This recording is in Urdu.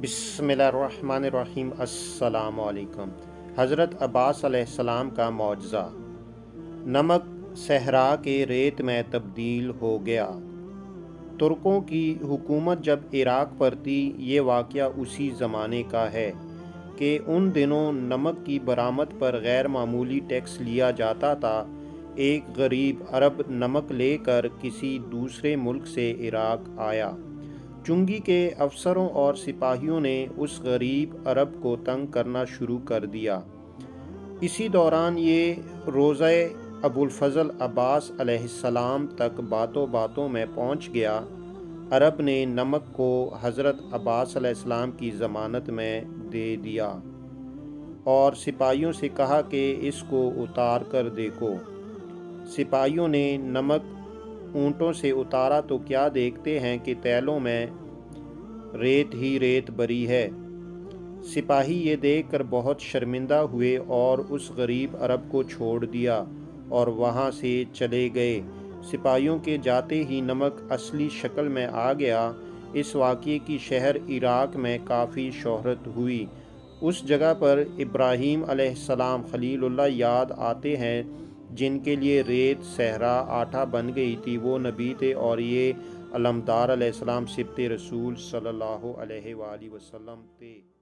بسم اللہ الرحمن الرحیم۔ السلام علیکم۔ حضرت عباس علیہ السلام کا معجزہ۔ نمک صحرا کے ریت میں تبدیل ہو گیا۔ ترکوں کی حکومت جب عراق پر تھی، یہ واقعہ اسی زمانے کا ہے کہ ان دنوں نمک کی برآمد پر غیر معمولی ٹیکس لیا جاتا تھا۔ ایک غریب عرب نمک لے کر کسی دوسرے ملک سے عراق آیا۔ چنگی کے افسروں اور سپاہیوں نے اس غریب عرب کو تنگ کرنا شروع کر دیا۔ اسی دوران یہ روضہ ابوالفضل عباس علیہ السلام تک باتوں باتوں میں پہنچ گیا۔ عرب نے نمک کو حضرت عباس علیہ السلام کی ضمانت میں دے دیا اور سپاہیوں سے کہا کہ اس کو اتار کر دیکھو۔ سپاہیوں نے نمک اونٹوں سے اتارا تو کیا دیکھتے ہیں کہ تیلوں میں ریت ہی ریت بری ہے۔ سپاہی یہ دیکھ کر بہت شرمندہ ہوئے اور اس غریب عرب کو چھوڑ دیا اور وہاں سے چلے گئے۔ سپاہیوں کے جاتے ہی نمک اصلی شکل میں آ گیا۔ اس واقعے کی شہر عراق میں کافی شہرت ہوئی۔ اس جگہ پر ابراہیم علیہ السلام خلیل اللہ یاد آتے ہیں، جن کے لیے ریت صحرا آٹا بن گئی تھی۔ وہ نبی تھے اور یہ علمدار علیہ السلام سبط رسول صلی اللہ علیہ وآلہ وسلم تھے۔